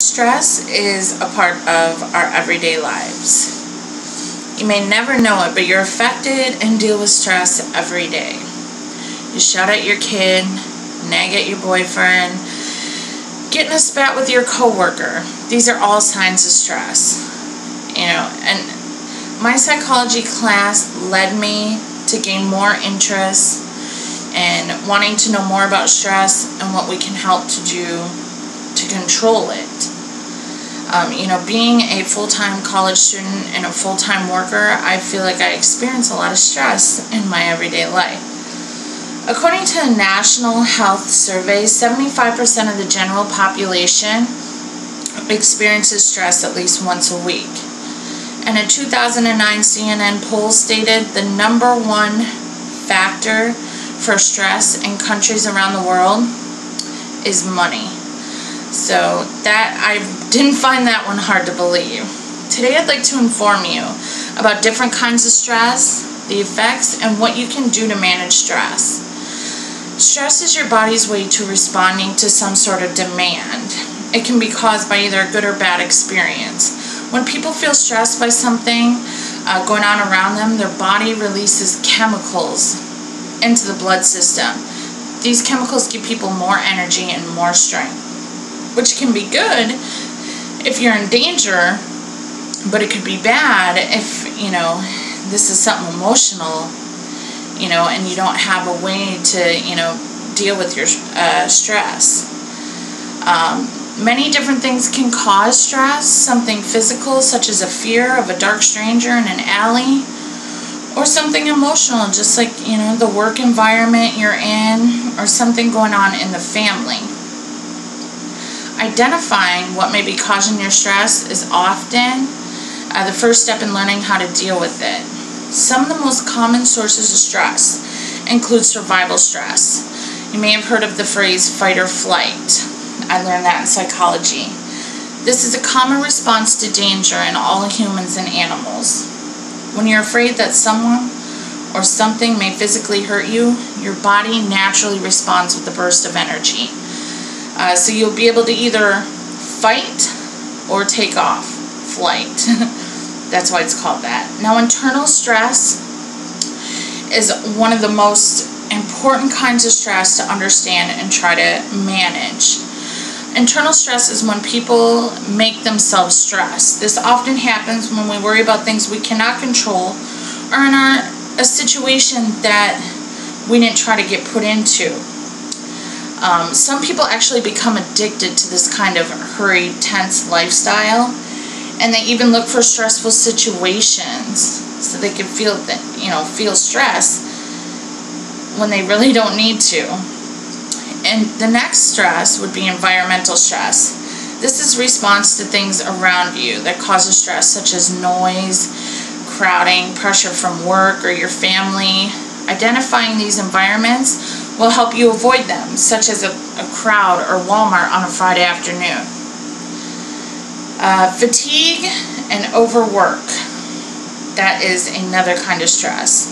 Stress is a part of our everyday lives. You may never know it, but you're affected and deal with stress every day. You shout at your kid, nag at your boyfriend, get in a spat with your coworker. These are all signs of stress. And my psychology class led me to gain more interest and wanting to know more about stress and what we can help to do to control it. Being a full-time college student and a full-time worker, I feel like I experience a lot of stress in my everyday life. According to a national health survey, 75% of the general population experiences stress at least once a week. And a 2009 CNN poll stated the number one factor for stress in countries around the world is money. So I didn't find that one hard to believe. Today I'd like to inform you about different kinds of stress, the effects, and what you can do to manage stress. Stress is your body's way to responding to some sort of demand. It can be caused by either a good or bad experience. When people feel stressed by something going on around them, their body releases chemicals into the blood system. These chemicals give people more energy and more strength, which can be good if you're in danger, but it could be bad if, this is something emotional, and you don't have a way to, deal with your stress. Many different things can cause stress, something physical, such as a fear of a dark stranger in an alley, or something emotional, just like, the work environment you're in, or something going on in the family. Identifying what may be causing your stress is often the first step in learning how to deal with it. Some of the most common sources of stress include survival stress. You may have heard of the phrase fight or flight. I learned that in psychology. This is a common response to danger in all humans and animals. When you're afraid that someone or something may physically hurt you, your body naturally responds with a burst of energy. So you'll be able to either fight or take off, flight. That's why it's called that. Now, internal stress is one of the most important kinds of stress to understand and try to manage. Internal stress is when people make themselves stressed. This often happens when we worry about things we cannot control or in a situation that we didn't try to get put into. Some people actually become addicted to this kind of hurried, tense lifestyle, and they even look for stressful situations so they can feel stress when they really don't need to. And the next stress would be environmental stress. This is response to things around you that causes stress, such as noise, crowding, pressure from work or your family. Identifying these environments will help you avoid them, such as a crowd or Walmart on a Friday afternoon. Fatigue and overwork. That is another kind of stress.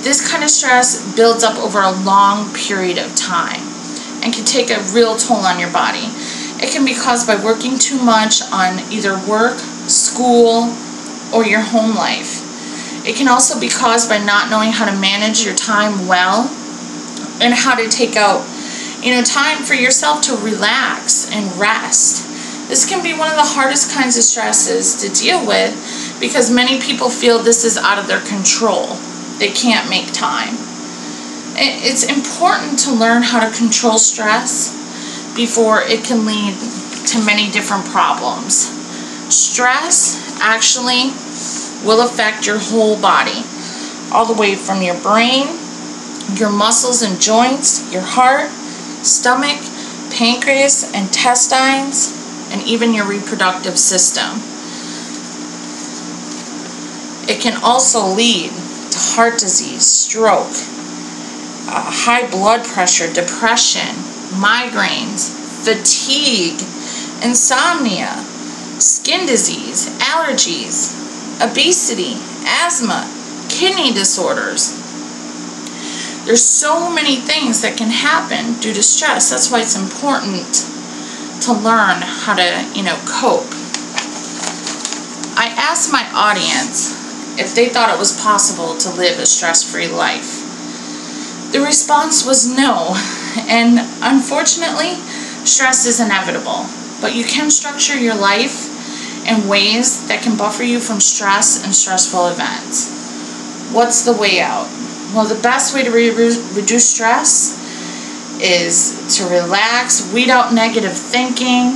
This kind of stress builds up over a long period of time and can take a real toll on your body. It can be caused by working too much on either work, school, or your home life. It can also be caused by not knowing how to manage your time well and how to take out, time for yourself to relax and rest. This can be one of the hardest kinds of stresses to deal with because many people feel this is out of their control. They can't make time. It's important to learn how to control stress before it can lead to many different problems. Stress actually will affect your whole body, all the way from your brain, your muscles and joints, your heart, stomach, pancreas, intestines, and even your reproductive system. It can also lead to heart disease, stroke, high blood pressure, depression, migraines, fatigue, insomnia, skin disease, allergies, obesity, asthma, kidney disorders. There's so many things that can happen due to stress. That's why it's important to learn how to, cope. I asked my audience if they thought it was possible to live a stress-free life. The response was no, and unfortunately, stress is inevitable, but you can structure your life in ways that can buffer you from stress and stressful events. What's the way out? Well, the best way to reduce stress is to relax, weed out negative thinking,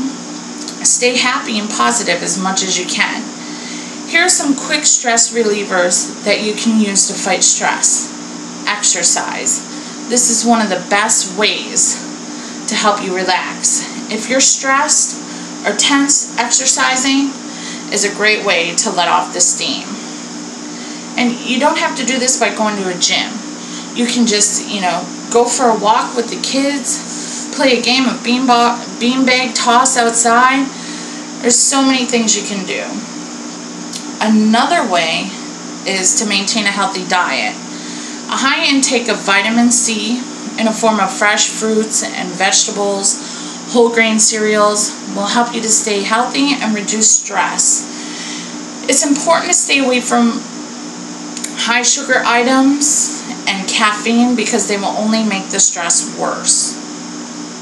stay happy and positive as much as you can. Here are some quick stress relievers that you can use to fight stress. Exercise. This is one of the best ways to help you relax. If you're stressed or tense, exercising is a great way to let off the steam. And you don't have to do this by going to a gym. You can just, go for a walk with the kids, play a game of beanbag toss outside. There's so many things you can do. Another way is to maintain a healthy diet. A high intake of vitamin C in a form of fresh fruits and vegetables, whole grain cereals will help you to stay healthy and reduce stress. It's important to stay away from high sugar items and caffeine because they will only make the stress worse.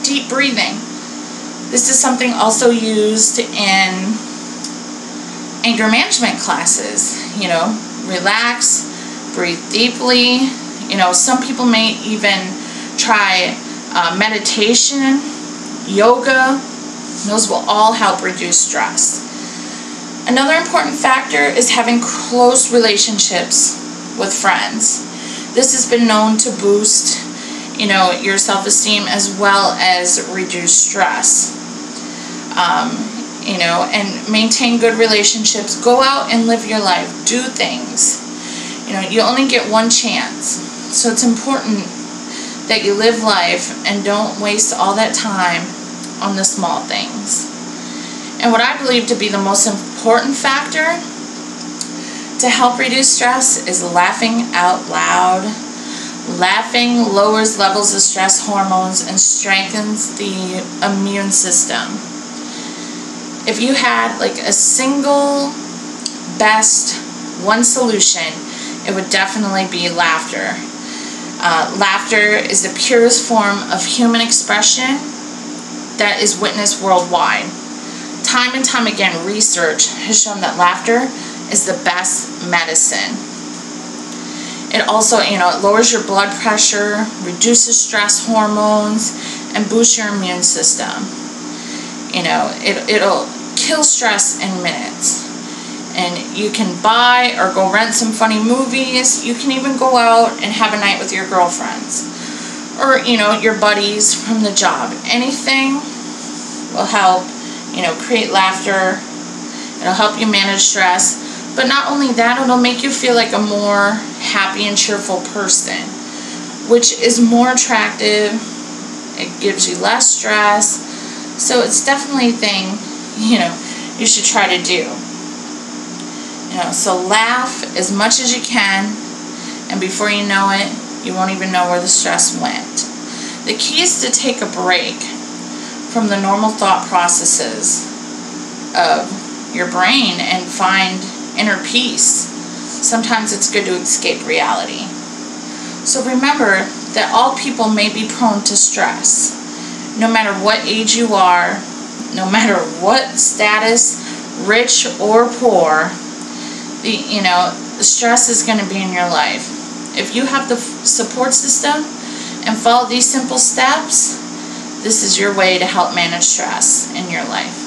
Deep breathing. This is something also used in anger management classes. Relax, breathe deeply. Some people may even try meditation, yoga. Those will all help reduce stress. Another important factor is having close relationships with friends. This has been known to boost, your self-esteem as well as reduce stress. And maintain good relationships. Go out and live your life. Do things. You only get one chance. So it's important that you live life and don't waste all that time on the small things. And what I believe to be the most important factor to help reduce stress is laughing out loud. Laughing lowers levels of stress hormones and strengthens the immune system. If you had a single best one solution, it would definitely be laughter. Laughter is the purest form of human expression that is witnessed worldwide. Time and time again, research has shown that laughter is the best medicine. It also, it lowers your blood pressure, reduces stress hormones, and boosts your immune system. It'll kill stress in minutes. And you can buy or go rent some funny movies. You can even go out and have a night with your girlfriends. Or, your buddies from the job. Anything will help, create laughter. It'll help you manage stress. But not only that, it'll make you feel like a more happy and cheerful person, which is more attractive. It gives you less stress. So it's definitely a thing, you should try to do. So laugh as much as you can, and before you know it, you won't even know where the stress went. The key is to take a break from the normal thought processes of your brain and find inner peace. Sometimes it's good to escape reality. So remember that all people may be prone to stress. No matter what age you are, no matter what status, rich or poor, the stress is going to be in your life. If you have the support system and follow these simple steps, this is your way to help manage stress in your life.